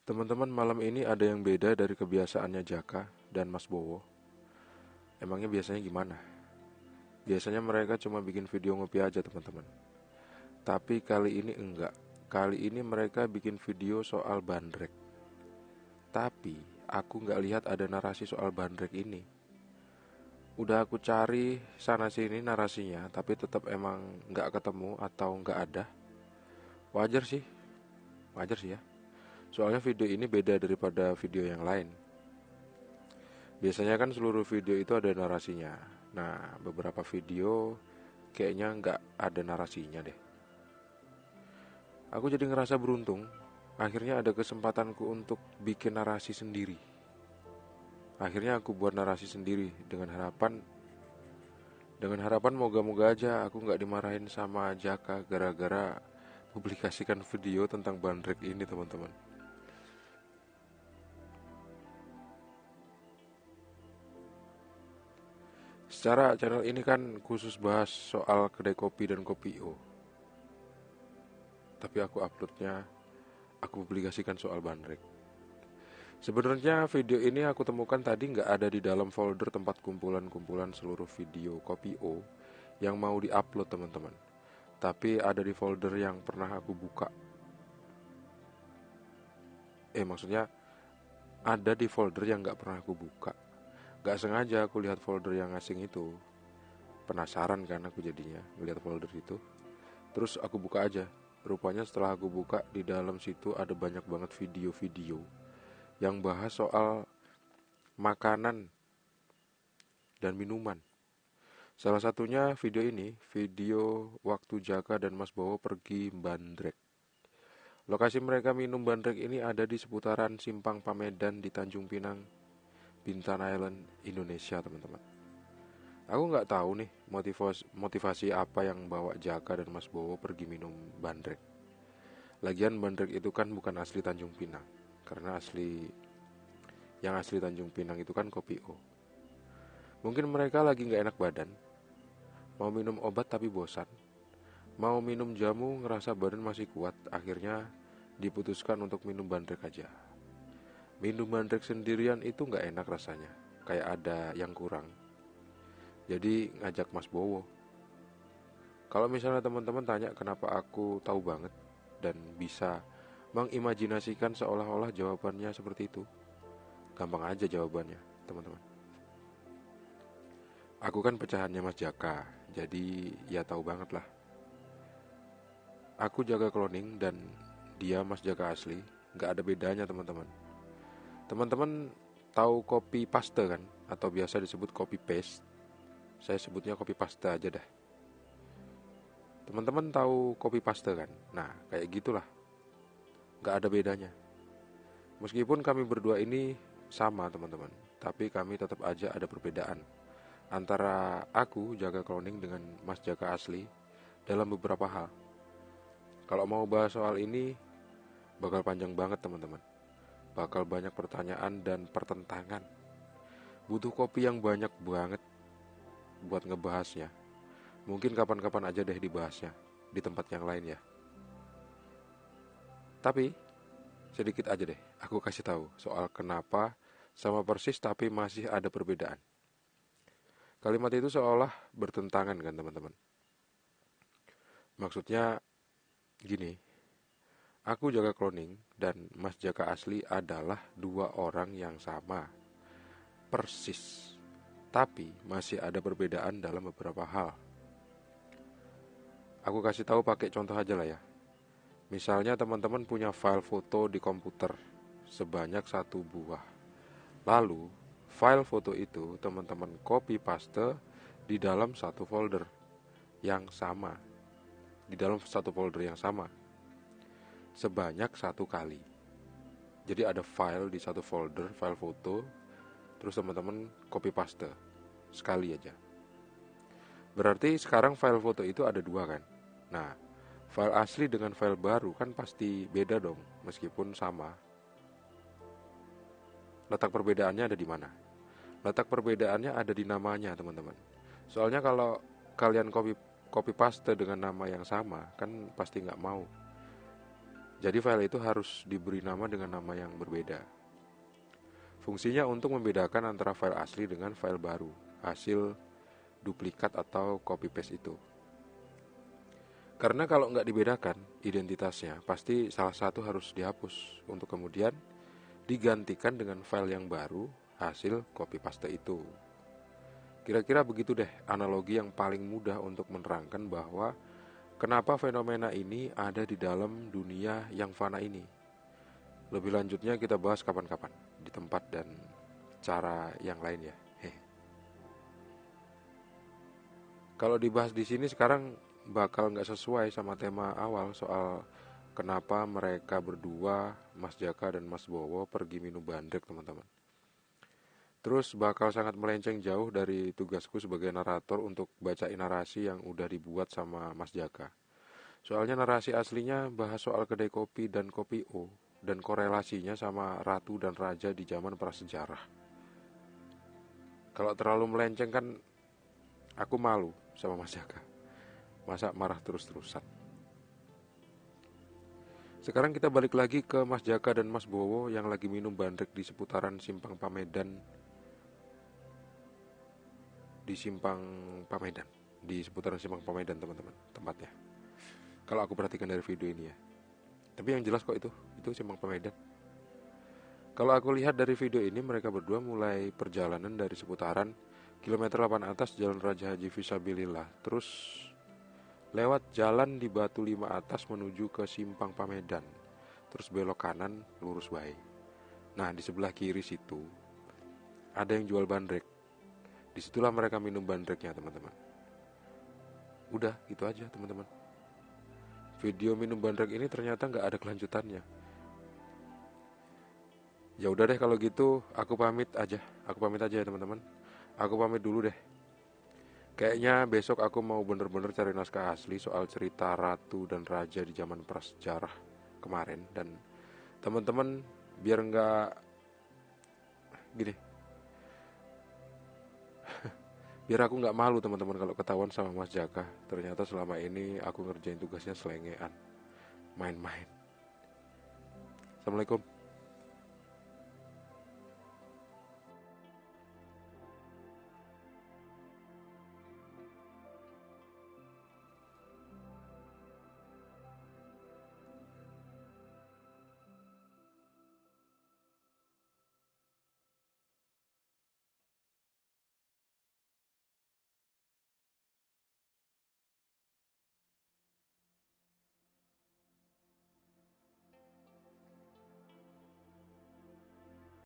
Teman-teman, malam ini ada yang beda dari kebiasaannya Jaka dan Mas Bowo. Emangnya biasanya gimana? Biasanya mereka cuma bikin video ngopi aja, teman-teman. Tapi kali ini enggak. Kali ini mereka bikin video soal bandrek. Tapi aku nggak lihat ada narasi soal bandrek ini. Udah aku cari sana sini narasinya, tapi tetap emang nggak ketemu atau nggak ada. Wajar sih, wajar sih ya. Soalnya video ini beda daripada video yang lain. Biasanya kan seluruh video itu ada narasinya. Nah, beberapa video kayaknya nggak ada narasinya deh. Aku jadi ngerasa beruntung. Akhirnya ada kesempatanku untuk bikin narasi sendiri. Akhirnya aku buat narasi sendiri dengan harapan moga-moga aja aku nggak dimarahin sama Jaka gara-gara publikasikan video tentang bandrek ini, teman-teman. Secara channel ini kan khusus bahas soal kedai kopi dan kopi O. Tapi aku publikasikan soal bandrek. Sebenarnya video ini aku temukan tadi nggak ada di dalam folder tempat kumpulan-kumpulan seluruh video kopi O yang mau diupload, teman-teman. Tapi ada di folder yang pernah aku buka. Maksudnya ada di folder yang nggak pernah aku buka. Nggak sengaja aku lihat folder yang asing itu. Penasaran kan aku jadinya ngeliat folder itu. Terus aku buka aja. Rupanya setelah aku buka, di dalam situ ada banyak banget video-video yang bahas soal makanan dan minuman. Salah satunya video ini, video waktu Jaka dan Mas Bowo pergi bandrek. Lokasi mereka minum bandrek ini ada di seputaran Simpang Pamedan di Tanjung Pinang, Bintan Island, Indonesia, teman-teman. Aku nggak tahu nih motivasi apa yang bawa Jaka dan Mas Bowo pergi minum bandrek. Lagian bandrek itu kan bukan asli Tanjung Pinang, karena yang asli Tanjung Pinang itu kan kopi O. Mungkin mereka lagi nggak enak badan, mau minum obat tapi bosan, mau minum jamu ngerasa badan masih kuat, akhirnya diputuskan untuk minum bandrek aja. Minum bandrek sendirian itu nggak enak rasanya, kayak ada yang kurang. Jadi ngajak Mas Bowo. Kalau misalnya teman-teman tanya kenapa aku tahu banget dan bisa mengimajinasikan seolah-olah jawabannya seperti itu, gampang aja jawabannya, teman-teman. Aku kan pecahannya Mas Jaka, jadi ya tahu banget lah. Aku jaga cloning dan dia Mas Jaka asli, nggak ada bedanya, teman-teman. Teman-teman tahu copy paste kan, atau biasa disebut copy paste. Saya sebutnya copy paste aja dah. Teman-teman tahu copy paste kan? Nah, kayak gitulah, nggak ada bedanya. Meskipun kami berdua ini sama, teman-teman, tapi kami tetap aja ada perbedaan antara aku Jaka cloning dengan Mas Jaka asli dalam beberapa hal. Kalau mau bahas soal ini bakal panjang banget, teman-teman. Bakal banyak pertanyaan dan pertentangan. Butuh kopi yang banyak banget buat ngebahasnya. Mungkin kapan-kapan aja deh dibahasnya di tempat yang lain ya. Tapi sedikit aja deh aku kasih tahu soal kenapa sama persis tapi masih ada perbedaan. Kalimat itu seolah bertentangan kan, teman-teman. Maksudnya gini, aku Jaka cloning dan Mas Jaka asli adalah dua orang yang sama, persis. Tapi masih ada perbedaan dalam beberapa hal. Aku kasih tahu pakai contoh aja lah ya. Misalnya teman-teman punya file foto di komputer sebanyak 1 buah. Lalu file foto itu teman-teman copy paste di dalam satu folder yang sama. Di dalam satu folder yang sama sebanyak 1 kali. Jadi ada file di satu folder, file foto, terus teman-teman copy paste sekali aja. Berarti sekarang file foto itu ada 2 kan. Nah, file asli dengan file baru kan pasti beda dong, meskipun sama. Letak perbedaannya ada di mana? Letak perbedaannya ada di namanya, teman-teman. Soalnya kalau kalian copy paste dengan nama yang sama, kan pasti nggak mau. Jadi file itu harus diberi nama dengan nama yang berbeda. Fungsinya untuk membedakan antara file asli dengan file baru, hasil duplikat atau copy paste itu. Karena kalau nggak dibedakan identitasnya, pasti salah satu harus dihapus untuk kemudian digantikan dengan file yang baru hasil copy paste itu. Kira-kira begitu deh analogi yang paling mudah untuk menerangkan bahwa kenapa fenomena ini ada di dalam dunia yang fana ini. Lebih lanjutnya kita bahas kapan-kapan di tempat dan cara yang lain ya. Kalau dibahas di sini sekarang bakal nggak sesuai sama tema awal soal kenapa mereka berdua, Mas Jaka dan Mas Bowo, pergi minum bandrek, teman-teman. Terus bakal sangat melenceng jauh dari tugasku sebagai narator untuk bacain narasi yang udah dibuat sama Mas Jaka. Soalnya narasi aslinya bahas soal kedai kopi dan kopi O dan korelasinya sama ratu dan raja di zaman prasejarah. Kalau terlalu melenceng kan aku malu sama Mas Jaka. Masa marah terus-terusan. Sekarang kita balik lagi ke Mas Jaka dan Mas Bowo yang lagi minum bandrek di seputaran Simpang Pamedan. Di seputaran Simpang Pamedan, teman-teman, tempatnya. Kalau aku perhatikan dari video ini ya. Tapi yang jelas kok itu Simpang Pamedan. Kalau aku lihat dari video ini, mereka berdua mulai perjalanan dari seputaran kilometer 8 atas Jalan Raja Haji Fisabilillah, terus lewat jalan di Batu 5 atas menuju ke Simpang Pamedan, terus belok kanan lurus baik. Nah, di sebelah kiri situ ada yang jual bandrek. Disitulah mereka minum bandreknya, teman-teman. Udah, gitu aja, teman-teman. Video minum bandrek ini ternyata nggak ada kelanjutannya. Ya udah deh kalau gitu, aku pamit aja ya, teman-teman. Aku pamit dulu deh. Kayaknya besok aku mau bener-bener cari naskah asli soal cerita ratu dan raja di zaman prasejarah kemarin. Dan teman-teman biar nggak gini, biar aku nggak malu, teman-teman, kalau ketahuan sama Mas Jaka. Ternyata selama ini aku ngerjain tugasnya selengean, main-main. Assalamualaikum.